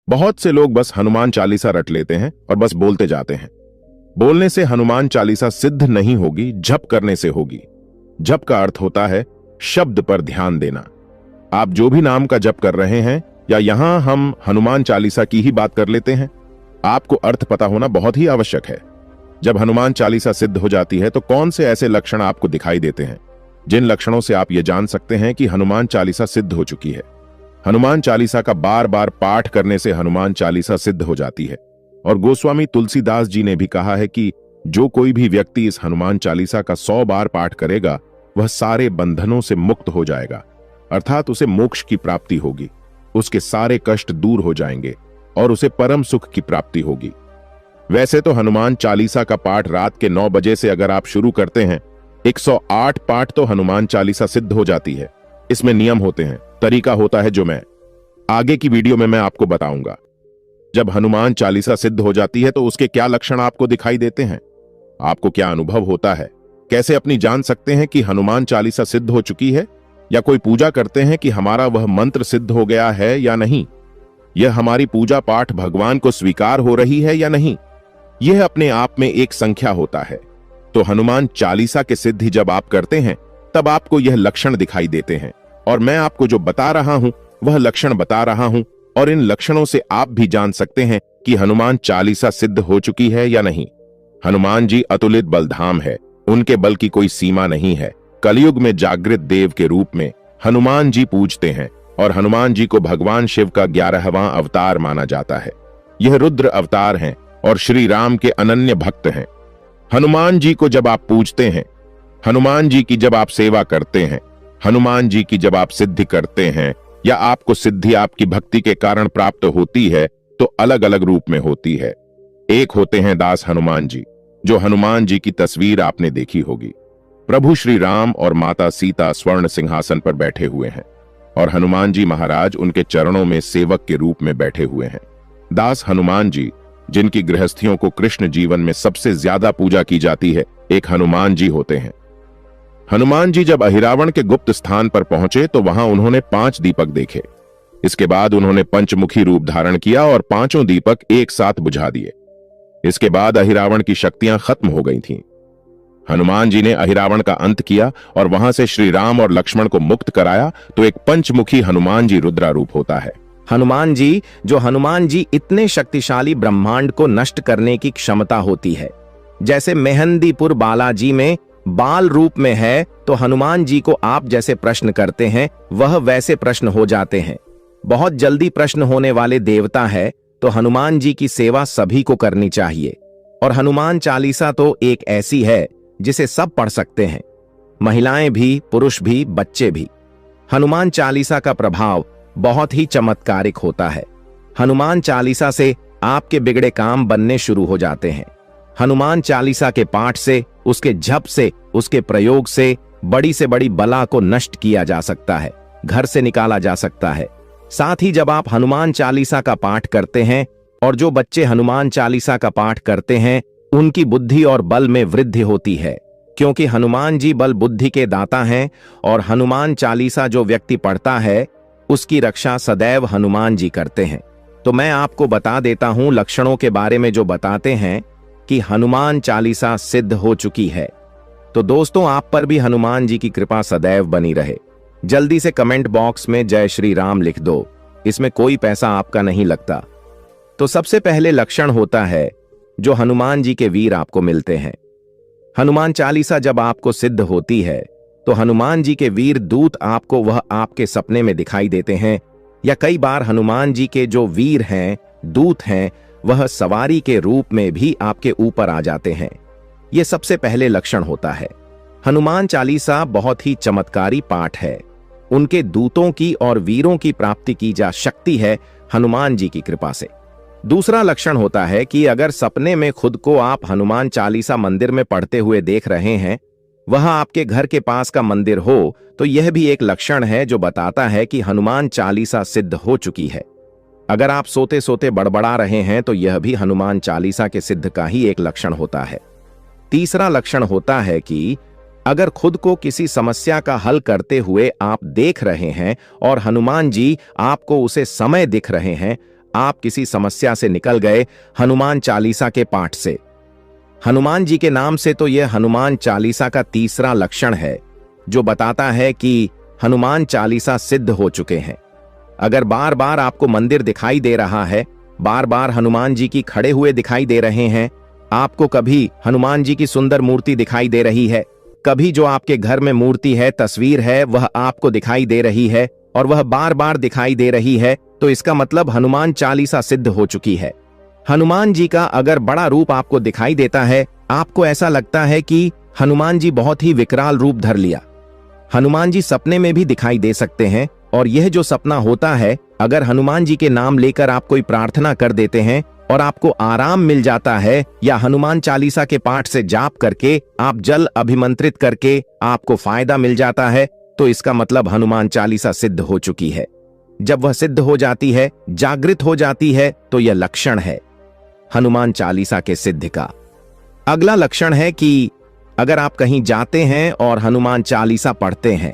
बहुत से लोग बस हनुमान चालीसा रट लेते हैं और बस बोलते जाते हैं। बोलने से हनुमान चालीसा सिद्ध नहीं होगी, जप करने से होगी। जप का अर्थ होता है शब्द पर ध्यान देना। आप जो भी नाम का जप कर रहे हैं, या यहां हम हनुमान चालीसा की ही बात कर लेते हैं, आपको अर्थ पता होना बहुत ही आवश्यक है। जब हनुमान चालीसा सिद्ध हो जाती है तो कौन से ऐसे लक्षण आपको दिखाई देते हैं जिन लक्षणों से आप ये जान सकते हैं कि हनुमान चालीसा सिद्ध हो चुकी है। हनुमान चालीसा का बार बार पाठ करने से हनुमान चालीसा सिद्ध हो जाती है, और गोस्वामी तुलसीदास जी ने भी कहा है कि जो कोई भी व्यक्ति इस हनुमान चालीसा का 100 बार पाठ करेगा वह सारे बंधनों से मुक्त हो जाएगा, अर्थात उसे मोक्ष की प्राप्ति होगी, उसके सारे कष्ट दूर हो जाएंगे और उसे परम सुख की प्राप्ति होगी। वैसे तो हनुमान चालीसा का पाठ रात के 9 बजे से अगर आप शुरू करते हैं, 108 पाठ तो हनुमान चालीसा सिद्ध हो जाती है। इसमें नियम होते हैं, तरीका होता है, जो मैं आगे की वीडियो में मैं आपको बताऊंगा। जब हनुमान चालीसा सिद्ध हो जाती है तो उसके क्या लक्षण आपको दिखाई देते हैं, आपको क्या अनुभव होता है, कैसे अपनी जान सकते हैं कि हनुमान चालीसा सिद्ध हो चुकी है, या कोई पूजा करते हैं कि हमारा वह मंत्र सिद्ध हो गया है या नहीं, यह हमारी पूजा पाठ भगवान को स्वीकार हो रही है या नहीं, यह अपने आप में एक संख्या होता है। तो हनुमान चालीसा के सिद्धि जब आप करते हैं तब आपको यह लक्षण दिखाई देते हैं, और मैं आपको जो बता रहा हूं वह लक्षण बता रहा हूं, और इन लक्षणों से आप भी जान सकते हैं कि हनुमान चालीसा सिद्ध हो चुकी है या नहीं। हनुमान जी अतुलित बलधाम है, उनके बल की कोई सीमा नहीं है। कलयुग में जागृत देव के रूप में हनुमान जी पूजते हैं, और हनुमान जी को भगवान शिव का 11वां अवतार माना जाता है। यह रुद्र अवतार हैं और श्री राम के अनन्य भक्त हैं। हनुमान जी को जब आप पूजते हैं, हनुमान जी की जब आप सेवा करते हैं, हनुमान जी की जब आप सिद्धि करते हैं, या आपको सिद्धि आपकी भक्ति के कारण प्राप्त होती है, तो अलग अलग रूप में होती है। एक होते हैं दास हनुमान जी, जो हनुमान जी की तस्वीर आपने देखी होगी। प्रभु श्री राम और माता सीता स्वर्ण सिंहासन पर बैठे हुए हैं, और हनुमान जी महाराज उनके चरणों में सेवक के रूप में बैठे हुए हैं। दास हनुमान जी, जिनकी गृहस्थियों को कृष्ण जीवन में सबसे ज्यादा पूजा की जाती है, एक हनुमान जी होते हैं। हनुमान जी जब अहिरावण के गुप्त स्थान पर पहुंचे तो वहां उन्होंने 5 दीपक देखे। इसके बाद उन्होंने पंचमुखी रूप धारण किया और 5 दीपक एक साथ बुझा दिए। इसके बाद अहिरावण की शक्तियां खत्म हो गई थीं। हनुमान जी ने अहिरावण का अंत किया और वहां से श्री राम और लक्ष्मण को मुक्त कराया, तो एक पंचमुखी हनुमान जी रुद्रा रूप होता है। हनुमान जी इतने शक्तिशाली ब्रह्मांड को नष्ट करने की क्षमता होती है। जैसे मेहंदीपुर बालाजी में बाल रूप में है, तो हनुमान जी को आप जैसे प्रश्न करते हैं वह वैसे प्रश्न हो जाते हैं। बहुत जल्दी प्रश्न होने वाले देवता है, तो हनुमान जी की सेवा सभी को करनी चाहिए। और हनुमान चालीसा तो एक ऐसी है जिसे सब पढ़ सकते हैं, महिलाएं भी, पुरुष भी, बच्चे भी। हनुमान चालीसा का प्रभाव बहुत ही चमत्कारिक होता है। हनुमान चालीसा से आपके बिगड़े काम बनने शुरू हो जाते हैं। हनुमान चालीसा के पाठ से, उसके जप से, उसके प्रयोग से बड़ी बला को नष्ट किया जा सकता है, घर से निकाला जा सकता है। साथ ही जब आप हनुमान चालीसा का पाठ करते हैं, और जो बच्चे हनुमान चालीसा का पाठ करते हैं, उनकी बुद्धि और बल में वृद्धि होती है, क्योंकि हनुमान जी बल बुद्धि के दाता हैं। और हनुमान चालीसा जो व्यक्ति पढ़ता है उसकी रक्षा सदैव हनुमान जी करते हैं। तो मैं आपको बता देता हूं लक्षणों के बारे में जो बताते हैं कि हनुमान चालीसा सिद्ध हो चुकी है। तो दोस्तों, आप पर भी हनुमान जी की कृपा सदैव बनी रहे। जल्दी से कमेंट बॉक्स में जय श्री राम लिख दो, इसमें कोई पैसा आपका नहीं लगता। तो सबसे पहले लक्षण होता है जो हनुमान जी के वीर आपको मिलते हैं। हनुमान चालीसा जब आपको सिद्ध होती है तो हनुमान जी के वीर दूत आपको वह आपके सपने में दिखाई देते हैं, या कई बार हनुमान जी के जो वीर हैं, दूत हैं, वह सवारी के रूप में भी आपके ऊपर आ जाते हैं। यह सबसे पहले लक्षण होता है। हनुमान चालीसा बहुत ही चमत्कारी पाठ है। उनके दूतों की और वीरों की प्राप्ति की जा सकती है हनुमान जी की कृपा से। दूसरा लक्षण होता है कि अगर सपने में खुद को आप हनुमान चालीसा मंदिर में पढ़ते हुए देख रहे हैं, वह आपके घर के पास का मंदिर हो, तो यह भी एक लक्षण है जो बताता है कि हनुमान चालीसा सिद्ध हो चुकी है। अगर आप सोते सोते बड़बड़ा रहे हैं तो यह भी हनुमान चालीसा के सिद्ध का ही एक लक्षण होता है। तीसरा लक्षण होता है कि अगर खुद को किसी समस्या का हल करते हुए आप देख रहे हैं और हनुमान जी आपको उसे समय दिख रहे हैं, आप किसी समस्या से निकल गए हनुमान चालीसा के पाठ से। हनुमान जी के नाम से तो यह हनुमान चालीसा का तीसरा लक्षण है, जो बताता है कि हनुमान चालीसा सिद्ध हो चुके हैं। अगर बार बार आपको मंदिर दिखाई दे रहा है, बार बार हनुमान जी की खड़े हुए दिखाई दे रहे हैं, आपको कभी हनुमान जी की सुंदर मूर्ति दिखाई दे रही है, कभी जो आपके घर में मूर्ति है, तस्वीर है, वह आपको दिखाई दे रही है और वह बार बार दिखाई दे रही है, तो इसका मतलब हनुमान चालीसा सिद्ध हो चुकी है। हनुमान जी का अगर बड़ा रूप आपको दिखाई देता है, आपको ऐसा लगता है कि हनुमान जी बहुत ही विकराल रूप धर लिया। हनुमान जी सपने में भी दिखाई दे सकते हैं, और यह जो सपना होता है, अगर हनुमान जी के नाम लेकर आप कोई प्रार्थना कर देते हैं और आपको आराम मिल जाता है, या हनुमान चालीसा के पाठ से जाप करके आप जल अभिमंत्रित करके आपको फायदा मिल जाता है, तो इसका मतलब हनुमान चालीसा सिद्ध हो चुकी है। जब वह सिद्ध हो जाती है, जागृत हो जाती है, तो यह लक्षण है हनुमान चालीसा के सिद्ध का। अगला लक्षण है कि अगर आप कहीं जाते हैं और हनुमान चालीसा पढ़ते हैं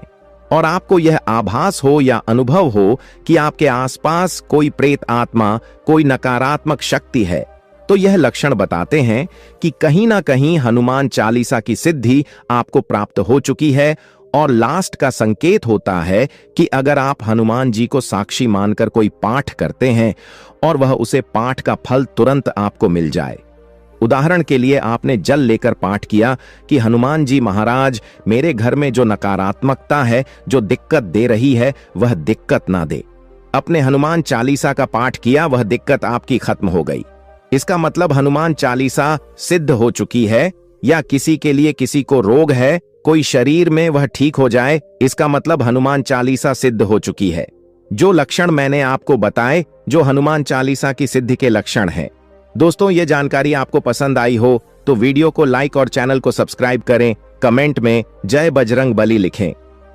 और आपको यह आभास हो या अनुभव हो कि आपके आसपास कोई प्रेत आत्मा, कोई नकारात्मक शक्ति है, तो यह लक्षण बताते हैं कि कहीं ना कहीं हनुमान चालीसा की सिद्धि आपको प्राप्त हो चुकी है। और लास्ट का संकेत होता है कि अगर आप हनुमान जी को साक्षी मानकर कोई पाठ करते हैं और वह उसे पाठ का फल तुरंत आपको मिल जाए। उदाहरण के लिए आपने जल लेकर पाठ किया कि हनुमान जी महाराज, मेरे घर में जो नकारात्मकता है, जो दिक्कत दे रही है, वह दिक्कत ना दे। अपने हनुमान चालीसा का पाठ किया, वह दिक्कत आपकी खत्म हो गई। इसका मतलब हनुमान चालीसा सिद्ध हो चुकी है। या किसी के लिए किसी को रोग है, कोई शरीर में, वह ठीक हो जाए, इसका मतलब हनुमान चालीसा सिद्ध हो चुकी है। जो लक्षण मैंने आपको बताए, जो हनुमान चालीसा की सिद्धि के लक्षण हैं। दोस्तों, ये जानकारी आपको पसंद आई हो तो वीडियो को लाइक और चैनल को सब्सक्राइब करें। कमेंट में जय बजरंग बली लिखें।